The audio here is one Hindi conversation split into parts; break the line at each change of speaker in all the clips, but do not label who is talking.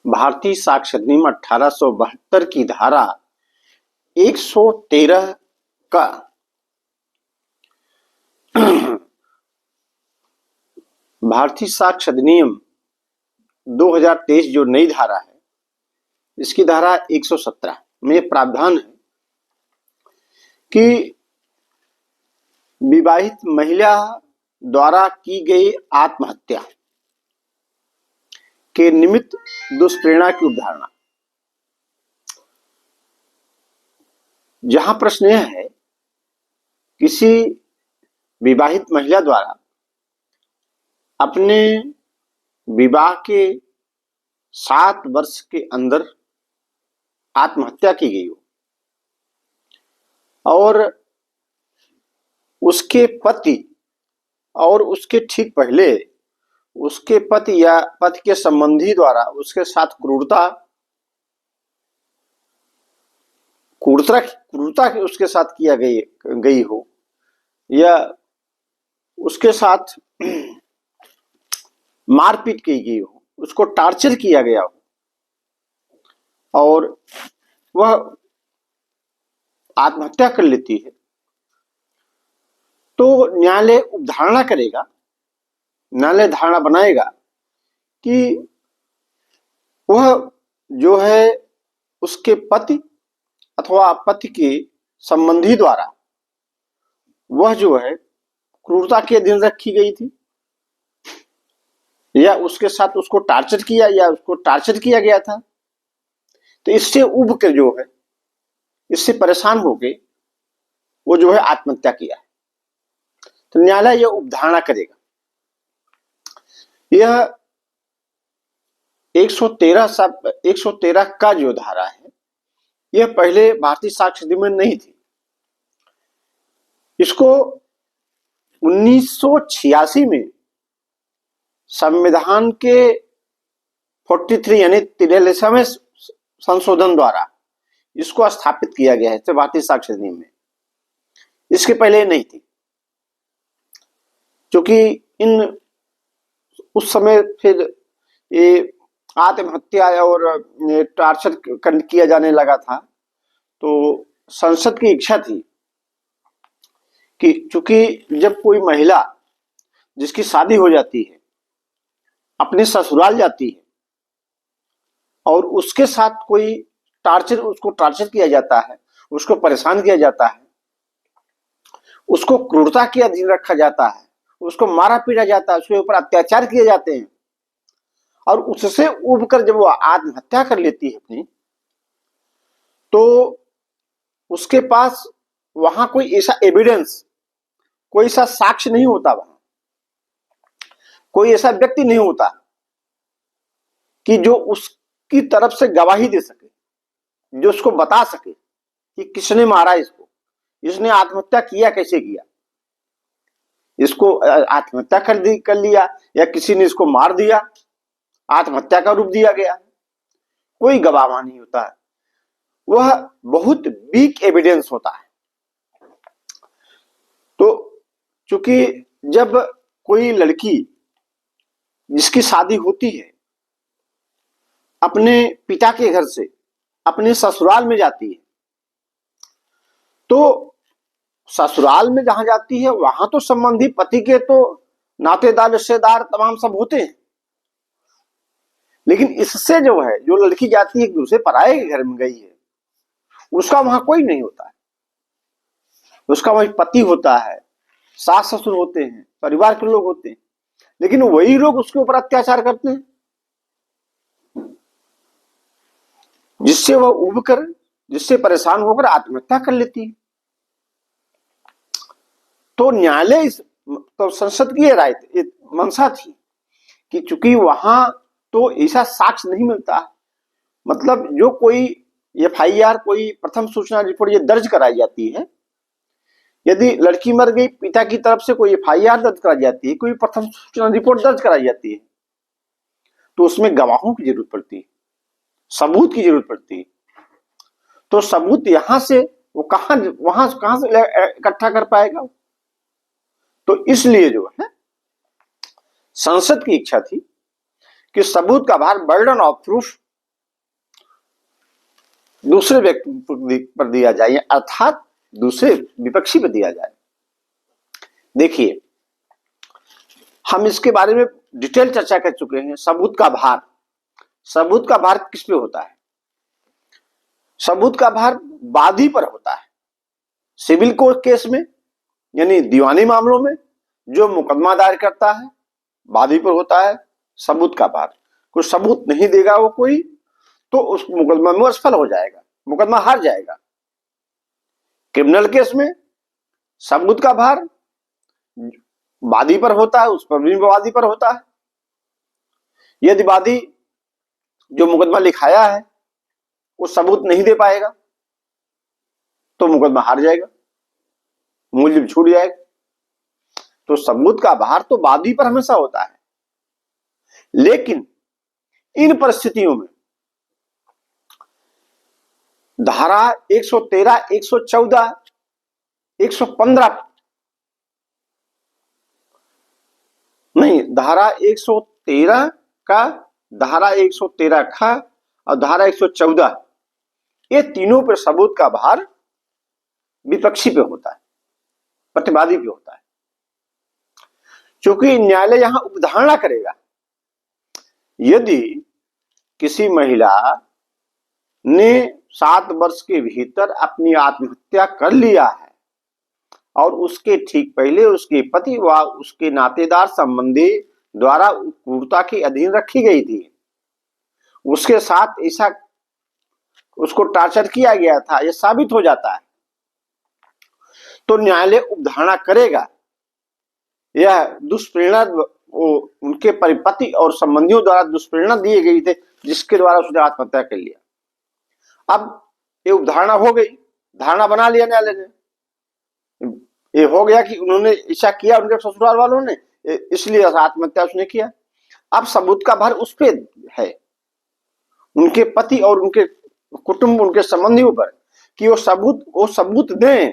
भारतीय साक्ष्य अधिनियम 1872 की धारा 113 का भारतीय साक्ष्य अधिनियम 2023 जो नई धारा है, इसकी धारा 117 में प्रावधान है कि विवाहित महिला द्वारा की गई आत्महत्या के निमित्त दुष्प्रेरणा की अवधारणा। जहां प्रश्न यह है, किसी विवाहित महिला द्वारा अपने विवाह के 7 वर्ष के अंदर आत्महत्या की गई हो और उसके पति और उसके ठीक पहले उसके पति या पति के संबंधी द्वारा उसके साथ क्रूरता उसके साथ किया गई हो या उसके साथ मारपीट की गई हो, उसको टॉर्चर किया गया हो और वह आत्महत्या कर लेती है, तो न्यायालय उपधारणा करेगा, न्यायालय धारणा बनाएगा कि वह जो है उसके पति अथवा पति के संबंधी द्वारा वह जो है क्रूरता के अधीन रखी गई थी या उसके साथ उसको टॉर्चर किया या उसको टॉर्चर किया गया था। तो इससे उब के जो है, इससे परेशान होके वो जो है आत्महत्या किया है। तो न्यायालय यह उपधारणा करेगा। यह 113 का जो धारा है, यह पहले भारतीय साक्ष्य अधिनियम में नहीं थी। इसको 1986 में संविधान के 43 यानी 43वें संशोधन द्वारा इसको स्थापित किया गया है तो भारतीय साक्ष्य अधिनियम में। इसके पहले नहीं थी, क्योंकि उस समय फिर ये आत्महत्या और टॉर्चर किया जाने लगा था। तो संसद की इच्छा थी कि चूंकि जब कोई महिला जिसकी शादी हो जाती है अपने ससुराल जाती है और उसके साथ कोई उसको टॉर्चर किया जाता है, उसको परेशान किया जाता है, उसको क्रूरता के अधीन रखा जाता है, उसको मारा पीटा जाता है, उसके ऊपर अत्याचार किए जाते हैं और उससे उब कर जब वो आत्महत्या कर लेती है अपनी, तो उसके पास वहां कोई ऐसा एविडेंस, कोई ऐसा साक्ष्य नहीं होता, वहां कोई ऐसा व्यक्ति नहीं होता कि जो उसकी तरफ से गवाही दे सके, जो उसको बता सके कि किसने मारा इसको, इसने आत्महत्या किया, कैसे किया, इसको आत्महत्या कर लिया या किसी ने इसको मार दिया, आत्महत्या का रूप दिया गया। कोई गवाह नहीं होता है, वह बहुत वीक एविडेंस होता है। तो चूंकि जब कोई लड़की जिसकी शादी होती है अपने पिता के घर से अपने ससुराल में जाती है, तो ससुराल में जहां जाती है वहां तो संबंधी पति के तो नातेदार रिश्तेदार तमाम सब होते हैं, लेकिन इससे जो है जो लड़की जाती है एक दूसरे पराये के घर में गई है, उसका वहां कोई नहीं होता है। उसका वही पति होता है, सास ससुर होते हैं, परिवार के लोग होते हैं, लेकिन वही लोग उसके ऊपर अत्याचार करते हैं, जिससे वह उब कर, जिससे परेशान होकर आत्महत्या कर लेती है। तो न्यायालय तो संसद की राय मंशा थी कि चूंकि वहां तो ऐसा साक्ष्य नहीं मिलता, मतलब जो कोई FIR, कोई प्रथम सूचना रिपोर्ट ये दर्ज कराई जाती है, यदि लड़की मर गई, पिता की तरफ से कोई FIR दर्ज कराई जाती है, कोई प्रथम सूचना रिपोर्ट दर्ज कराई जाती है, तो उसमें गवाहों की जरूरत पड़ती है, सबूत की जरूरत पड़ती है। तो सबूत यहां से वो वहां कहां से इकट्ठा कर पाएगा? तो इसलिए जो है संसद की इच्छा थी कि सबूत का भार, बर्डन ऑफ प्रूफ दूसरे व्यक्ति पर दिया जाए, अर्थात दूसरे विपक्षी पर दिया जाए। देखिए, हम इसके बारे में डिटेल चर्चा कर चुके हैं। सबूत का भार, सबूत का भार किस पे होता है? सबूत का भार वादी पर होता है। सिविल कोर्ट केस में यानी दीवानी मामलों में जो मुकदमा दायर करता है, वादी पर होता है सबूत का भार। कोई सबूत नहीं देगा वो कोई, तो उस मुकदमा में असफल हो जाएगा, मुकदमा हार जाएगा। क्रिमिनल केस में सबूत का भार वादी पर होता है, उस पर भी वादी पर होता है। यदि वादी जो मुकदमा लिखाया है वो सबूत नहीं दे पाएगा तो मुकदमा हार जाएगा, मुलजिम छूट जाएगा। तो सबूत का भार तो वादी पर हमेशा होता है। लेकिन इन परिस्थितियों में धारा 113, 114, 115 नहीं, धारा 113 का, धारा 113 का और धारा 114, ये तीनों पर सबूत का भार विपक्षी पे होता है, प्रतिवादी पे होता है। क्योंकि न्यायालय यहां उपधारणा करेगा। यदि किसी महिला ने 7 वर्ष के भीतर अपनी आत्महत्या कर लिया है और उसके ठीक पहले उसके पति व उसके नातेदार संबंधी द्वारा क्रूरता के अधीन रखी गई थी, उसके साथ ऐसा उसको टॉर्चर किया गया था, यह साबित हो जाता है, तो न्यायालय उपधारणा करेगा यह दुष्प्रेरणा उनके परिपति और संबंधियों द्वारा दुष्प्रेरणा दिए गई थे जिसके द्वारा उसने आत्महत्या कर लिया। अब ये उपधारणा हो गई, धारणा बना लिया न्यायालय ने, ये हो गया कि उन्होंने ऐसा किया उनके ससुराल वालों ने, इसलिए आत्महत्या उसने किया। अब सबूत का भार उस पे है, उनके पति और उनके कुटुंब, उनके संबंधियों पर, कि वो सबूत दें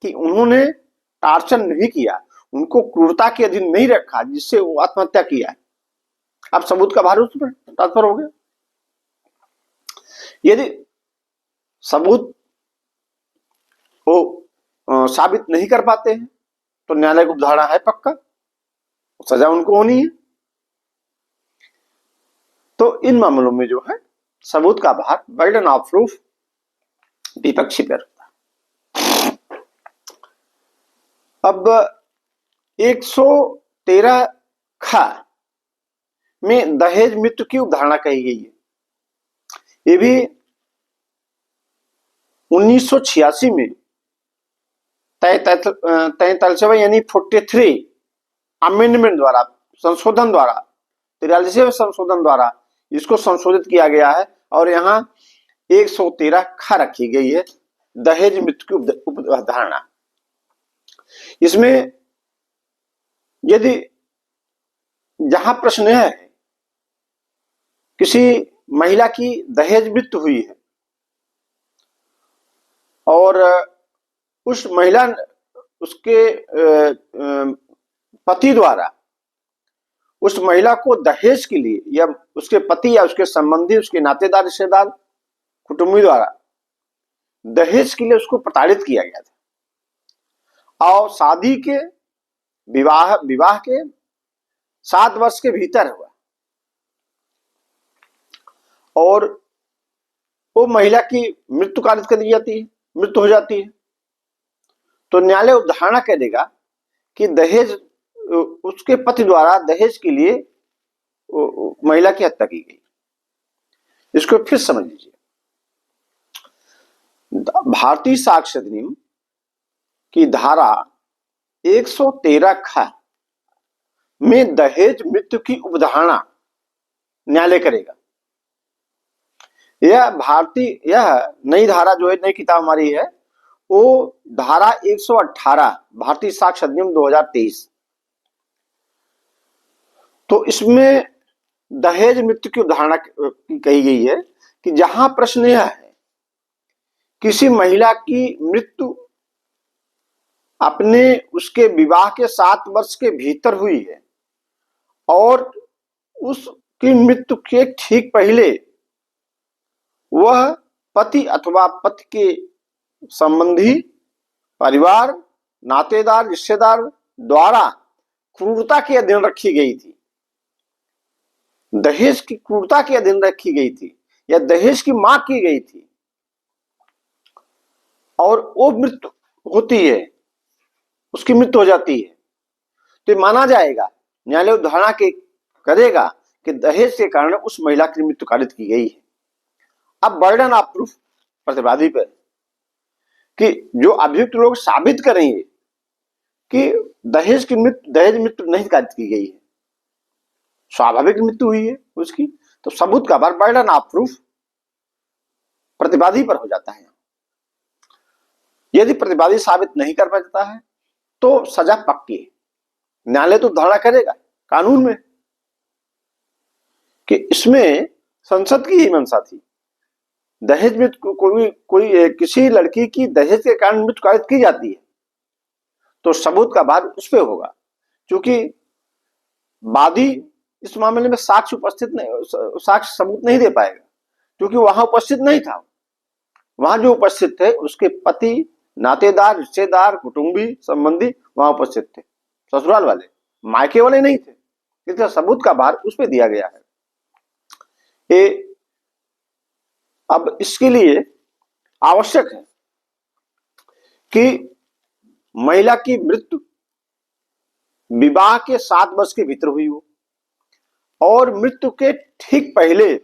कि उन्होंने टार्चर नहीं किया, उनको क्रूरता के अधीन नहीं रखा जिससे वो आत्महत्या किया है। अब सबूत का भार उस पर ट्रांसफर हो गया। यदि सबूत वो साबित नहीं कर पाते हैं तो न्यायालय को उपधारणा है पक्का, सजा उनको होनी है। तो इन मामलों में जो है सबूत का भार, बर्डन ऑफ प्रूफ, विपक्षी पर होता है। अब 113 ख में दहेज मृत्यु की उपधारणा कही गई है। ये भी 1986 में 43 यानी 43 अमेंडमेंट द्वारा, संशोधन द्वारा, 43वें संशोधन द्वारा इसको संशोधित किया गया है और यहाँ 113 ख रखी गई है, दहेज मृत्यु की उपधारणा। इसमें यदि जहां प्रश्न है किसी महिला की दहेज मृत्यु हुई है और उस महिला, उसके पति द्वारा उस महिला को दहेज के लिए, या उसके पति या उसके संबंधी, उसके नातेदार, रिश्तेदार, कुटुंबी द्वारा दहेज के लिए उसको प्रताड़ित किया गया था और शादी के विवाह के 7 वर्ष के भीतर हुआ और वो महिला की मृत्यु कारित कर दी जाती है, मृत्यु हो जाती है, तो न्यायालय उपधारणा करेगा कि दहेज, उसके पति द्वारा दहेज के लिए महिला की हत्या की गई। इसको फिर समझ लीजिए, भारतीय साक्ष्य अधिनियम की धारा 113 ख में दहेज मृत्यु की उपधारणा न्यायालय करेगा। यह नई धारा जो है, नई किताब हमारी है, वो धारा 118 भारतीय साक्ष्य अधिनियम 2023। तो इसमें दहेज मृत्यु की उदाहरणा कही गई है कि जहां प्रश्न यह है किसी महिला की मृत्यु अपने उसके विवाह के 7 वर्ष के भीतर हुई है और उसकी मृत्यु के ठीक पहले वह पति अथवा पति के संबंधी, परिवार, नातेदार, रिश्तेदार द्वारा क्रूरता के अधीन रखी गई थी, दहेज की क्रूरता के अधीन रखी गई थी या दहेज की मांग की गई थी और वो मृत्यु होती है, उसकी मृत्यु हो जाती है, तो माना जाएगा, न्यायालय धारणा के करेगा कि दहेज के कारण उस महिला की मृत्यु कारित की गई है। अब बर्डन ऑफ प्रूफ प्रतिवादी पर कि जो अभियुक्त लोग साबित करेंगे कि दहेज मृत्यु नहीं कारित की गई है, स्वाभाविक मृत्यु हुई है उसकी, तो सबूत का बर्डन ऑफ प्रूफ प्रतिवादी पर हो जाता है। यदि प्रतिवादी साबित नहीं कर पाता है तो सजा पक्की है। न्यायालय तो धारणा करेगा कानून में कि इसमें संसद की ही मंशा थी, दहेज में कोई किसी लड़की की दहेज के कारण मृत्यु कारित की जाती है तो सबूत का भार उस पर होगा, क्योंकि वादी इस मामले में साक्ष्य सबूत नहीं दे पाएगा, क्योंकि वहां उपस्थित नहीं था। वहां जो उपस्थित थे उसके पति, नातेदार, रिश्तेदार, कुटुंबी, संबंधी वहां उपस्थित थे, ससुराल वाले, मायके वाले नहीं थे, इसलिए सबूत का भार उस पर दिया गया है। अब इसके लिए आवश्यक है कि महिला की मृत्यु विवाह के 7 वर्ष के भीतर हुई हो और मृत्यु के ठीक पहले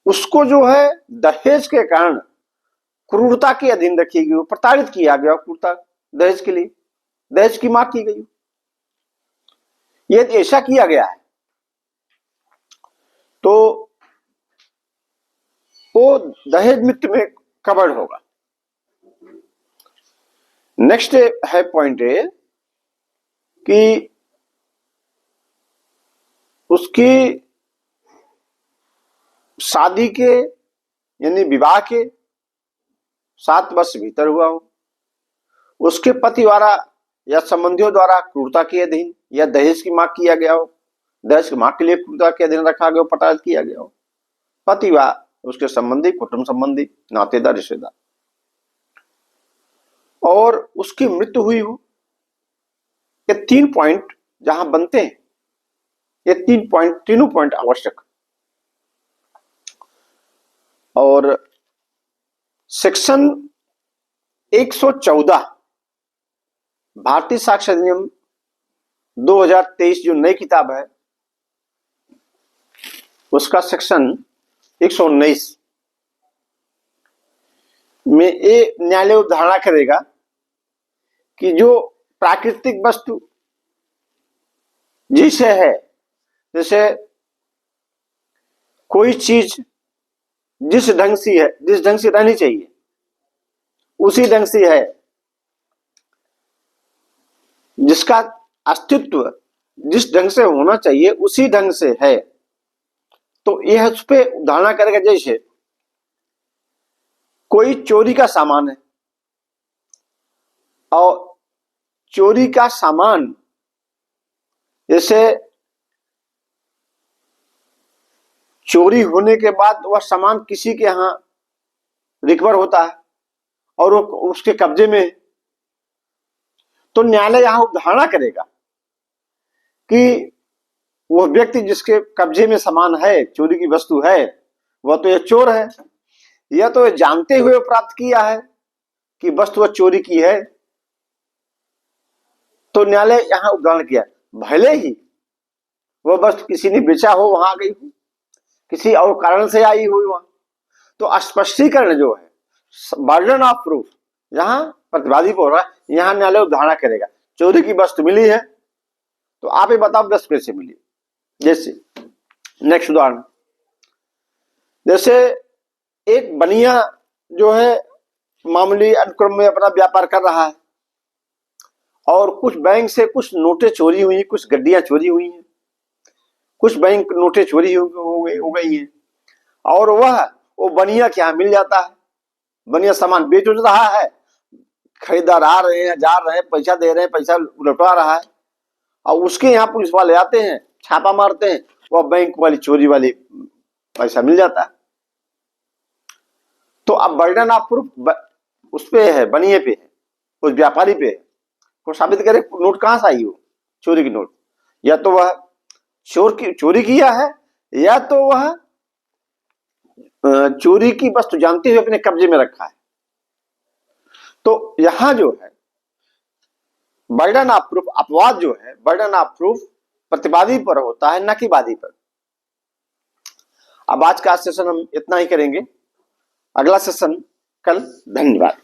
उसको जो है दहेज के कारण क्रूरता के अधीन रखी गई हो, प्रताड़ित किया गया, क्रूरता दहेज के लिए दहेज की मांग की गई। यदि ऐसा किया गया है तो वो दहेज मृत्यु में कवर्ड होगा। नेक्स्ट है पॉइंट है कि उसकी शादी के यानी विवाह के 7 वर्ष भीतर हुआ हो, उसके पति द्वारा या संबंधियों द्वारा क्रूरता के अधीन या दहेज की मांग किया गया हो, दहेज की मांग के लिए क्रूरता के अधीन रखा गया हो, प्रताड़ित किया गया हो, पति व उसके संबंधी, कुटुंब संबंधी, नातेदार, रिश्तेदार, और उसकी मृत्यु हुई हो। ये 3 पॉइंट जहां बनते हैं, ये तीनों पॉइंट आवश्यक। और सेक्शन 114 भारतीय साक्ष्य अधिनियम 2023 जो नई किताब है उसका सेक्शन 119 में ये न्यायालय धारणा करेगा कि जो प्राकृतिक वस्तु जिसे है, जैसे कोई चीज जिस ढंग से रहनी चाहिए उसी ढंग से है, जिसका अस्तित्व जिस ढंग से होना चाहिए उसी ढंग से है, तो यह उस पर धारणा करेगा। जैसे कोई चोरी का सामान है और चोरी का सामान जैसे चोरी होने के बाद वह सामान किसी के यहां रिकवर होता है और वो उसके कब्जे में है, तो न्यायालय यहां धारणा करेगा कि वह व्यक्ति जिसके कब्जे में सामान है, चोरी की वस्तु है, वह तो यह चोर है, यह तो जानते हुए प्राप्त किया है कि वस्तु वह चोरी की है। तो न्यायालय यहां उदाहरण किया, भले ही वह वस्तु किसी ने बेचा हो, वहां गई हो, किसी और कारण से आई हुई वहां, तो स्पष्टीकरण जो है, बर्डन ऑफ प्रूफ जहां प्रतिवादी को हो रहा है, यहां न्यायालय धारणा करेगा चोरी की वस्तु मिली है तो आप ये बताओ 10 पैसे मिली। जैसे नेक्स्ट उदाहरण, जैसे एक बनिया जो है मामूली अनुक्रम में अपना व्यापार कर रहा है और कुछ बैंक से कुछ नोटें चोरी हुई, कुछ गड्डियां चोरी हुई हैं, कुछ बैंक नोटें चोरी हो गई हैं और वो बनिया क्या मिल जाता है, बनिया सामान बेच रहा है, खरीदार आ रहे हैं, जा रहे हैं, पैसा दे रहे हैं, पैसा लौटा रहा है और उसके यहाँ पुलिस वाले आते हैं, छापा मारते हैं, वह बैंक वाली चोरी वाली पैसा मिल जाता है। तो अब बर्डन ऑफ प्रूफ उस पे है, बनिए पे है, उस व्यापारी पे है, वो साबित करे नोट कहां से आई हो, चोरी की नोट। या तो वह चोरी किया है, या तो वह चोरी की वस्तु जानते हुए अपने कब्जे में रखा है। तो यहां जो है बर्डन ऑफ प्रूफ, अपवाद जो है बर्डन ऑफ प्रूफ प्रतिवादी पर होता है, न कि वादी पर। अब आज का सेशन हम इतना ही करेंगे, अगला सेशन कल। धन्यवाद।